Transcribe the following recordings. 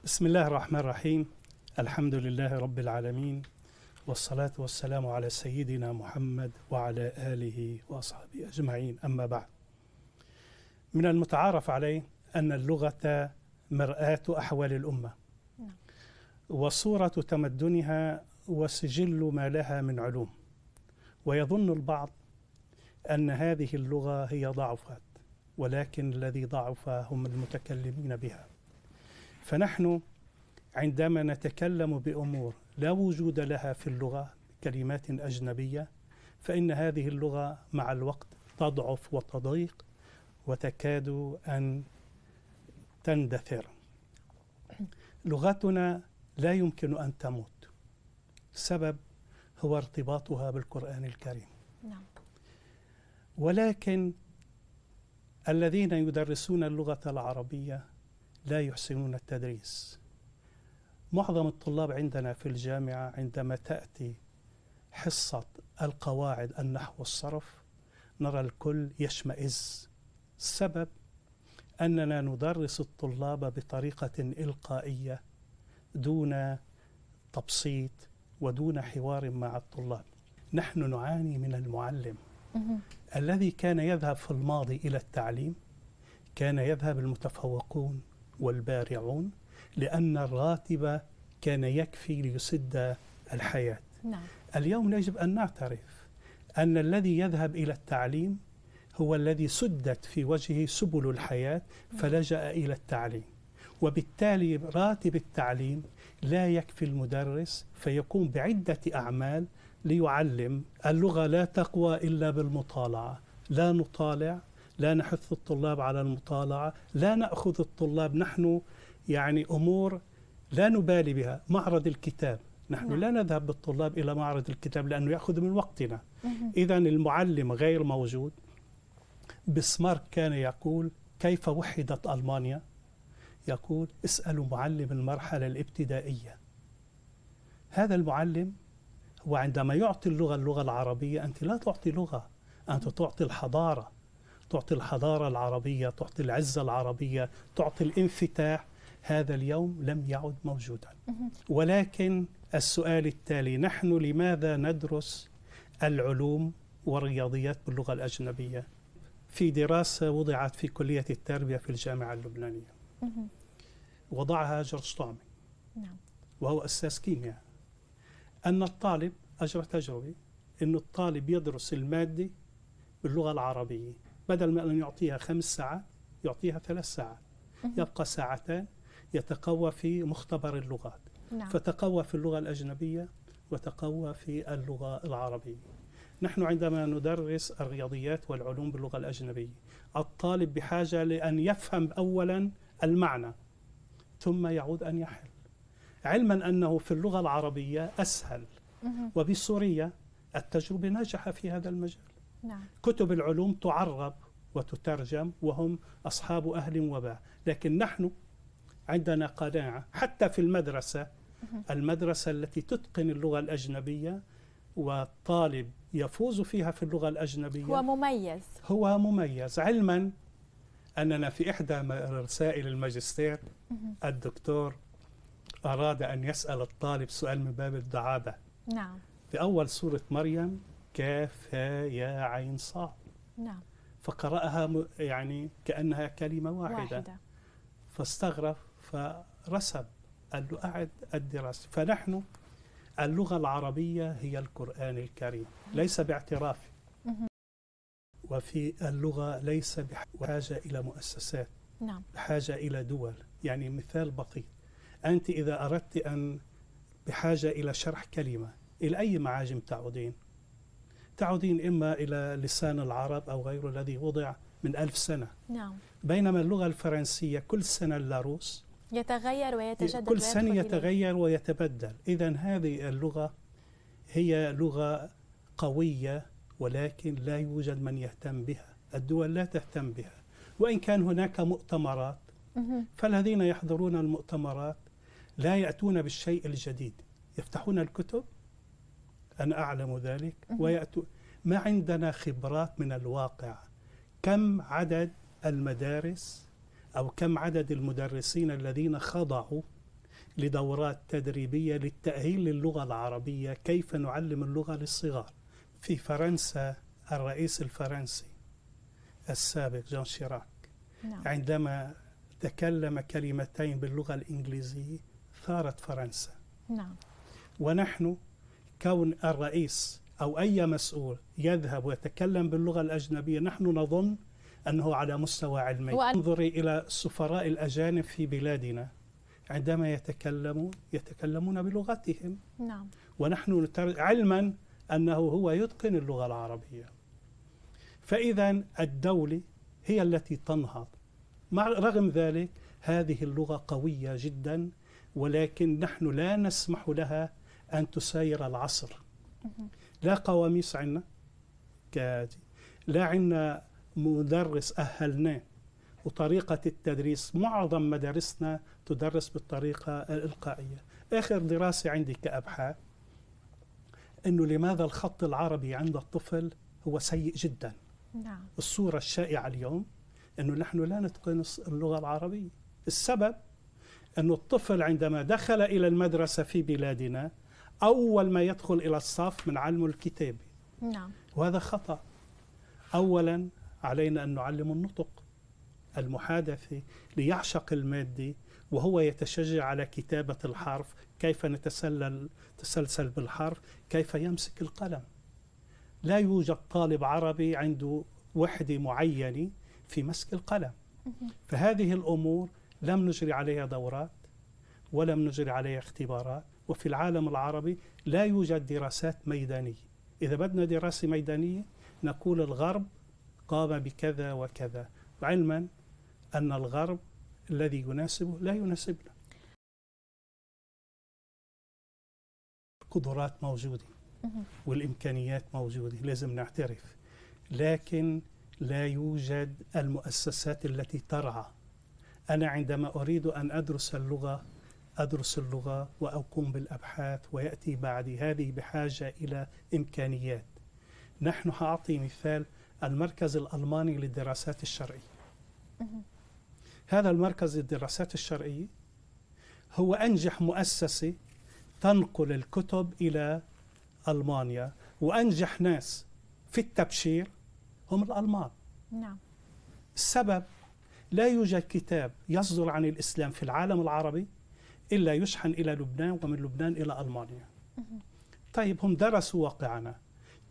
بسم الله الرحمن الرحيم. الحمد لله رب العالمين، والصلاة والسلام على سيدنا محمد وعلى آله وأصحابه أجمعين. أما بعد، من المتعارف عليه أن اللغة مرآة أحوال الأمة وصورة تمدنها وسجل ما لها من علوم. ويظن البعض أن هذه اللغة هي ضعفت، ولكن الذي ضعف هم المتكلمين بها. فنحن عندما نتكلم بأمور لا وجود لها في اللغة، كلمات أجنبية، فإن هذه اللغة مع الوقت تضعف وتضيق وتكاد أن تندثر. لغتنا لا يمكن أن تموت، السبب هو ارتباطها بالقرآن الكريم. ولكن الذين يدرسون اللغة العربية لا يحسنون التدريس. معظم الطلاب عندنا في الجامعة عندما تأتي حصة القواعد النحو والصرف نرى الكل يشمئز. السبب أننا ندرس الطلاب بطريقة إلقائية دون تبسيط ودون حوار مع الطلاب. نحن نعاني من المعلم الذي كان يذهب في الماضي إلى التعليم، كان يذهب المتفوقون والبارعون لأن الراتب كان يكفي ليسد الحياة. اليوم يجب أن نعترف أن الذي يذهب إلى التعليم هو الذي سدت في وجهه سبل الحياة فلجأ إلى التعليم، وبالتالي راتب التعليم لا يكفي المدرس فيقوم بعدة أعمال ليعلم. اللغة لا تقوى إلا بالمطالعة، لا نطالع، لا نحث الطلاب على المطالعة، لا نأخذ الطلاب نحن أمور لا نبالي بها. معرض الكتاب، نحن لا نذهب بالطلاب إلى معرض الكتاب لأنه يأخذ من وقتنا. إذن المعلم غير موجود. بسمارك كان يقول كيف وحدت ألمانيا؟ يقول اسألوا معلم المرحلة الابتدائية. هذا المعلم هو عندما يعطي اللغة العربية، أنت لا تعطي لغة، أنت تعطي الحضارة، تعطي الحضارة العربية، تعطي العزة العربية، تعطي الانفتاح. هذا اليوم لم يعد موجودا. ولكن السؤال التالي، نحن لماذا ندرس العلوم والرياضيات باللغة الأجنبية؟ في دراسة وضعت في كلية التربية في الجامعة اللبنانية، وضعها جورج طعمي وهو أستاذ كيمياء، أن الطالب أجرى تجربة أن الطالب يدرس المادة باللغة العربية، بدل ما أن يعطيها 5 ساعات يعطيها 3 ساعات، يبقى 2 ساعات يتقوى في مختبر اللغات. فتقوى في اللغة الأجنبية وتقوى في اللغة العربية. نحن عندما ندرس الرياضيات والعلوم باللغة الأجنبية، الطالب بحاجة لأن يفهم أولا المعنى ثم يعود أن يحل، علما أنه في اللغة العربية أسهل. وبسوريا التجربة ناجحة في هذا المجال. كتب العلوم تعرب وتترجم وهم أصحاب أهل وباء. لكن نحن عندنا قناعة حتى في المدرسة التي تتقن اللغة الأجنبية والطالب يفوز فيها في اللغة الأجنبية هو مميز. علما أننا في إحدى رسائل الماجستير الدكتور أراد أن يسأل الطالب سؤال من باب الدعابة. في أول سورة مريم كاف ها يا عين صاد، فقرأها كأنها كلمة واحدة. فاستغرب فرسب، قال له أعد الدراسة. فنحن اللغة العربية هي القرآن الكريم، ليس باعتراف. وفي اللغة ليس بحاجة إلى مؤسسات، بحاجة إلى دول. مثال بسيط، أنت إذا أردت أن بحاجة إلى شرح كلمة، إلى أي معاجم تعودين إما إلى لسان العرب أو غيره الذي وضع من 1000 سنة. بينما اللغة الفرنسية كل سنة اللاروس يتغير ويتجدد، كل سنة يتغير ويتبدل. إذن هذه اللغة هي لغة قوية، ولكن لا يوجد من يهتم بها. الدول لا تهتم بها، وإن كان هناك مؤتمرات، فالذين يحضرون المؤتمرات لا يأتون بالشيء الجديد، يفتحون الكتب، أنا أعلم ذلك، ويأتون. ما عندنا خبرات من الواقع. كم عدد المدارس أو كم عدد المدرسين الذين خضعوا لدورات تدريبية للتأهيل للغة العربية، كيف نعلم اللغة للصغار. في فرنسا الرئيس الفرنسي السابق جان شيراك نعم. عندما تكلم كلمتين باللغة الإنجليزية ثارت فرنسا. نعم. ونحن كون الرئيس أو أي مسؤول يذهب ويتكلم باللغة الأجنبية نحن نظن أنه على مستوى علمي. انظري إلى السفراء الأجانب في بلادنا عندما يتكلمون بلغتهم. نعم. ونحن علما أنه هو يتقن اللغة العربية. فإذا الدولة هي التي تنهض. رغم ذلك هذه اللغة قوية جدا، ولكن نحن لا نسمح لها أن تساير العصر. لا قواميس عنا لا عنا مدرس أهلناه، وطريقة التدريس معظم مدارسنا تدرس بالطريقة الإلقائية. آخر دراسة عندي كأبحاث أنه لماذا الخط العربي عند الطفل هو سيء جدا. نعم. الصورة الشائعة اليوم أنه نحن لا نتقن اللغة العربية. السبب أنه الطفل عندما دخل إلى المدرسة في بلادنا أول ما يدخل إلى الصف من علم الكتاب. نعم. وهذا خطأ. أولا علينا أن نعلم النطق المحادثة ليعشق المادة، وهو يتشجع على كتابة الحرف، كيف نتسلسل بالحرف، كيف يمسك القلم. لا يوجد طالب عربي عنده وحدة معينة في مسك القلم. فهذه الأمور لم نجري عليها دورات ولم نجري عليها اختبارات. وفي العالم العربي لا يوجد دراسات ميدانية. إذا بدنا دراسة ميدانية نقول الغرب قام بكذا وكذا، علما أن الغرب الذي يناسبه لا يناسبنا. القدرات موجودة والإمكانيات موجودة، لازم نعترف، لكن لا يوجد المؤسسات التي ترعى. أنا عندما أريد أن أدرس اللغة وأقوم بالأبحاث ويأتي بعد هذه بحاجة إلى إمكانيات. نحن هأعطي مثال المركز الألماني للدراسات الشرعية. هذا المركز للدراسات الشرعية هو أنجح مؤسسة تنقل الكتب إلى ألمانيا، وأنجح ناس في التبشير هم الألمان. نعم. السبب لا يوجد كتاب يصدر عن الإسلام في العالم العربي إلا يشحن إلى لبنان، ومن لبنان إلى ألمانيا. طيب هم درسوا واقعنا.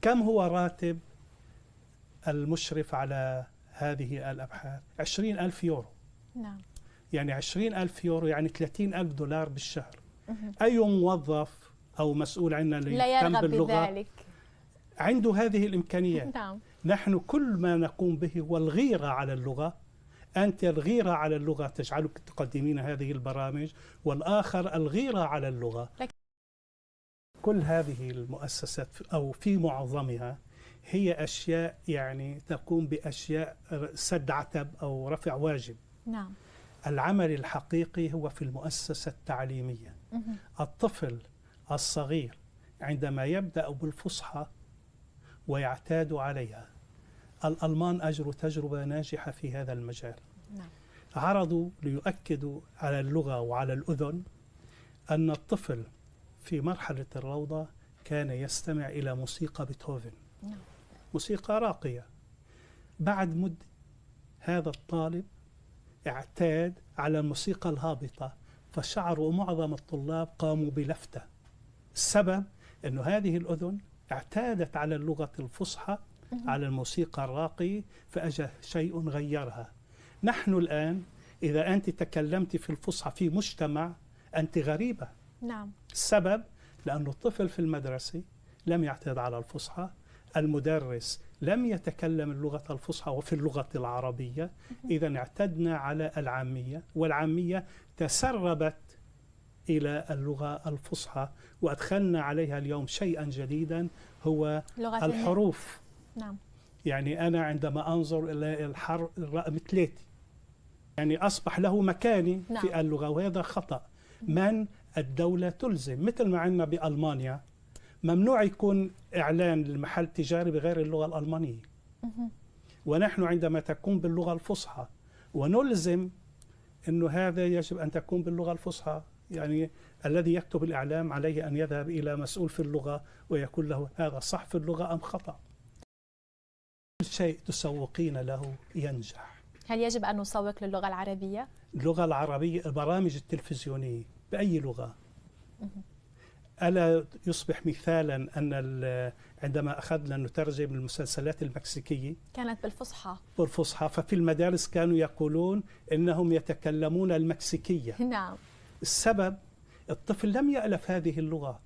كم هو راتب المشرف على هذه الأبحاث؟ 20,000 يورو. نعم. يعني 20,000 يورو يعني 30,000 دولار بالشهر. أي موظف أو مسؤول عنا اللي لا يهتم يرغب باللغة بذلك عنده هذه الإمكانيات. نعم. نحن كل ما نقوم به هو الغيرة على اللغة. أنت الغيرة على اللغة تجعلك تقدمين هذه البرامج، والآخر الغيرة على اللغة. كل هذه المؤسسات أو في معظمها هي أشياء يعني تقوم بأشياء سد عتب أو رفع واجب. نعم. العمل الحقيقي هو في المؤسسة التعليمية. الطفل الصغير عندما يبدأ بالفصحى ويعتاد عليها، الألمان أجروا تجربة ناجحة في هذا المجال. نعم. عرضوا ليؤكدوا على اللغة وعلى الأذن أن الطفل في مرحلة الروضة كان يستمع إلى موسيقى بيتهوفن. نعم. موسيقى راقية. بعد مدة هذا الطالب اعتاد على الموسيقى الهابطة، فشعروا معظم الطلاب قاموا بلفتة. السبب أنه هذه الأذن اعتادت على اللغة الفصحى، على الموسيقى الراقية، فأجى شيء غيرها. نحن الآن إذا أنت تكلمت في الفصحى في مجتمع أنت غريبة. نعم. السبب لأن الطفل في المدرسة لم يعتاد على الفصحى، المدرس لم يتكلم اللغة الفصحى وفي اللغة العربية، إذا اعتدنا على العامية، والعامية تسربت إلى اللغة الفصحى، وأدخلنا عليها اليوم شيئا جديدا هو الحروف. نعم. يعني أنا عندما أنظر إلى الحرف الرقم 3 يعني أصبح له مكاني. نعم. في اللغة، وهذا خطأ. من الدولة تلزم، مثل ما عندنا بألمانيا ممنوع يكون إعلان المحل تجاري بغير اللغة الألمانية. ونحن عندما تكون باللغة الفصحى ونلزم أنه هذا يجب أن تكون باللغة الفصحى، يعني الذي يكتب الإعلام عليه أن يذهب إلى مسؤول في اللغة ويقول له هذا صح في اللغة أم خطأ. كل شيء تسوقين له ينجح. هل يجب أن نسوق للغة العربية؟ اللغة العربية، البرامج التلفزيونية بأي لغة. ألا يصبح مثالا أن عندما أخذنا نترجم المسلسلات المكسيكية كانت بالفصحى، ففي المدارس كانوا يقولون إنهم يتكلمون المكسيكية. نعم. السبب الطفل لم يألف هذه اللغة.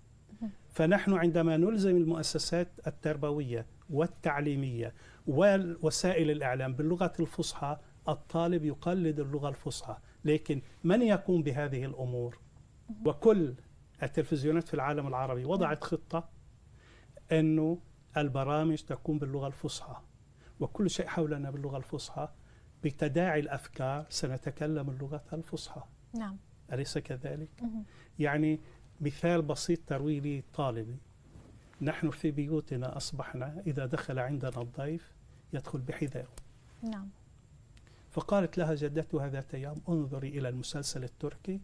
فنحن عندما نلزم المؤسسات التربوية والتعليمية ووسائل الإعلام باللغة الفصحى، الطالب يقلد اللغة الفصحى. لكن من يقوم بهذه الأمور؟ وكل التلفزيونات في العالم العربي وضعت خطة أنه البرامج تكون باللغة الفصحى، وكل شيء حولنا باللغة الفصحى. بتداعي الأفكار سنتكلم اللغة الفصحى. نعم. أليس كذلك؟ يعني مثال بسيط تروي لي طالبي. نحن في بيوتنا أصبحنا إذا دخل عندنا الضيف يدخل بحذائه. نعم. فقالت لها جدتها ذات يوم انظري إلى المسلسل التركي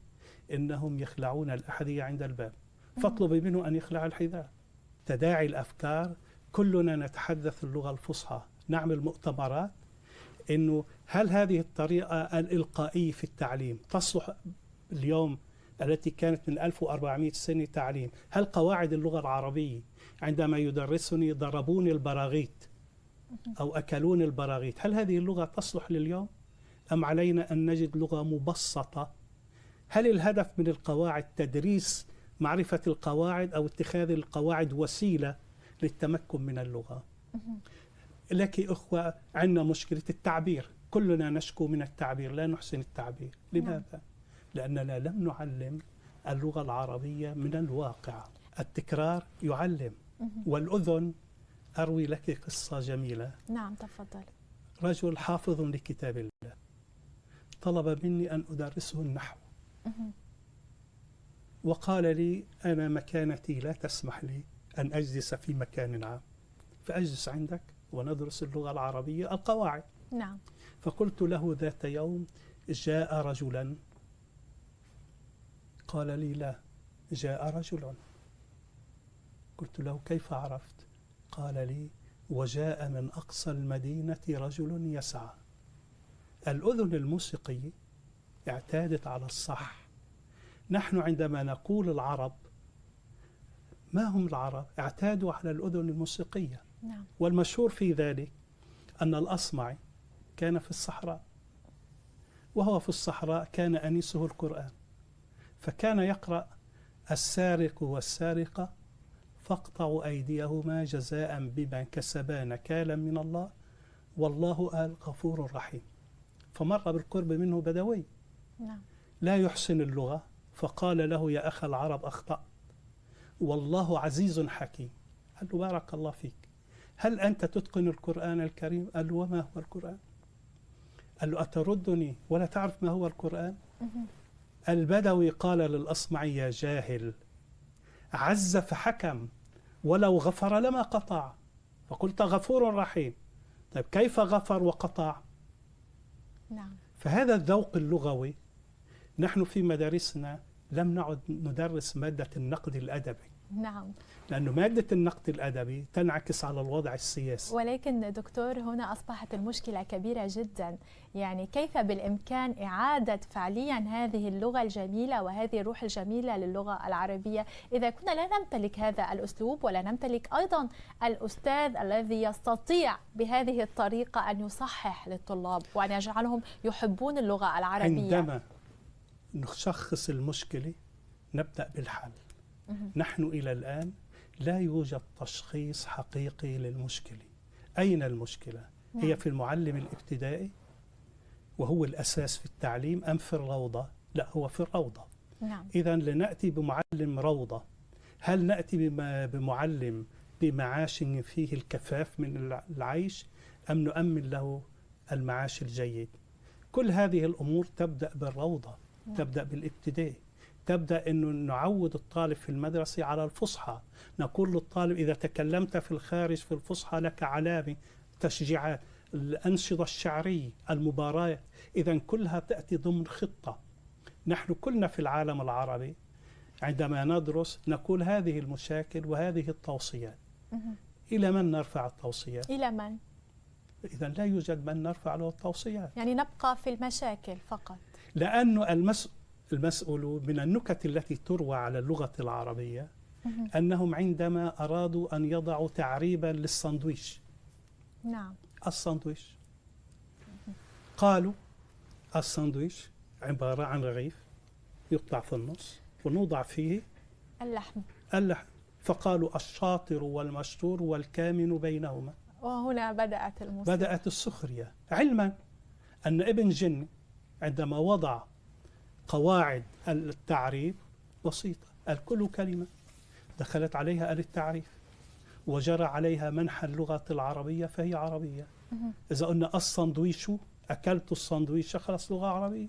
إنهم يخلعون الأحذية عند الباب، فاطلبي منه أن يخلع الحذاء. تداعي الأفكار، كلنا نتحدث اللغة الفصحى، نعمل مؤتمرات إنه هل هذه الطريقة الإلقائية في التعليم تصلح اليوم التي كانت من 1400 سنة تعليم؟ هل قواعد اللغة العربية عندما يدرسني ضربوني البراغيث أو أكلوني البراغيث، هل هذه اللغة تصلح لليوم؟ أم علينا أن نجد لغة مبسطة؟ هل الهدف من القواعد تدريس معرفة القواعد أو اتخاذ القواعد وسيلة للتمكن من اللغة؟ لك أخوة، عندنا مشكلة التعبير، كلنا نشكو من التعبير، لا نحسن التعبير. لماذا؟ لأننا لم نعلم اللغة العربية من الواقع. التكرار يعلم. والأذن، أروي لك قصة جميلة. نعم تفضل. رجل حافظ لكتاب الله طلب مني أن أدرسه النحو، وقال لي أنا مكانتي لا تسمح لي أن أجلس في مكان عام، فأجلس عندك وندرس اللغة العربية القواعد. نعم. فقلت له ذات يوم جاء رجلا، قال لي لا، جاء رجل. قلت له كيف عرفت؟ قال لي وجاء من أقصى المدينة رجل يسعى. الأذن الموسيقية اعتادت على الصح. نحن عندما نقول العرب، ما هم العرب؟ اعتادوا على الأذن الموسيقية. نعم. والمشهور في ذلك أن الأصمعي كان في الصحراء، وهو في الصحراء كان أنيسه القرآن، فكان يقرأ السارق والسارقة فاقطعوا أيديهما جزاء بما كسبا نكالا من الله والله غفور رحيم. فمر بالقرب منه بدوي نعم. لا يحسن اللغة، فقال له يا أخ العرب أخطأت والله عزيز حكيم. قال له بارك الله فيك، هل أنت تتقن القرآن الكريم؟ قال له وما هو القرآن؟ قال له أتردني ولا تعرف ما هو القرآن؟ البدوي قال للأصمعي يا جاهل، عز فحكم ولو غفر لما قطع، فقلت غفور رحيم. طيب كيف غفر وقطع؟ نعم. فهذا الذوق اللغوي، نحن في مدارسنا لم نعد ندرس مادة النقد الأدبي. نعم. لأنه مادة النقد الأدبي تنعكس على الوضع السياسي. ولكن دكتور هنا أصبحت المشكلة كبيرة جدا، يعني كيف بالإمكان إعادة فعليا هذه اللغة الجميلة وهذه الروح الجميلة للغة العربية إذا كنا لا نمتلك هذا الأسلوب ولا نمتلك أيضا الأستاذ الذي يستطيع بهذه الطريقة أن يصحح للطلاب وأن يجعلهم يحبون اللغة العربية. عندما نشخص المشكلة نبدأ بالحل. نحن إلى الآن لا يوجد تشخيص حقيقي للمشكلة. أين المشكلة؟ نعم. هي في المعلم الابتدائي وهو الأساس في التعليم أم في الروضة؟ لا، هو في الروضة. نعم. إذن لنأتي بمعلم روضة، هل نأتي بمعلم بمعاش فيه الكفاف من العيش أم نؤمن له المعاش الجيد؟ كل هذه الأمور تبدأ بالروضة. نعم. تبدأ بالابتدائي، تبدأ أنه نعود الطالب في المدرسة على الفصحى. نقول للطالب إذا تكلمت في الخارج في الفصحى لك علامة، تشجيعات، الأنشطة الشعرية، المباريات. إذن كلها تأتي ضمن خطة. نحن كلنا في العالم العربي عندما ندرس نقول هذه المشاكل وهذه التوصيات. إلى من نرفع التوصيات؟ إلى من؟ إذا لا يوجد من نرفع له التوصيات. يعني نبقى في المشاكل فقط. لأن المسؤول من النكت التي تروى على اللغة العربية أنهم عندما أرادوا أن يضعوا تعريبا للساندويش. نعم. الساندويش قالوا الساندويش عبارة عن رغيف يقطع في النص ونوضع فيه اللحم. فقالوا الشاطر والمشطور والكامن بينهما. وهنا بدأت السخرية، علما أن ابن جني عندما وضع قواعد التعريف بسيطة، الكل كلمة دخلت عليها التعريف وجرى عليها منح اللغة العربية فهي عربية. إذا قلنا الساندويش أكلت الساندويش خلاص لغة عربية.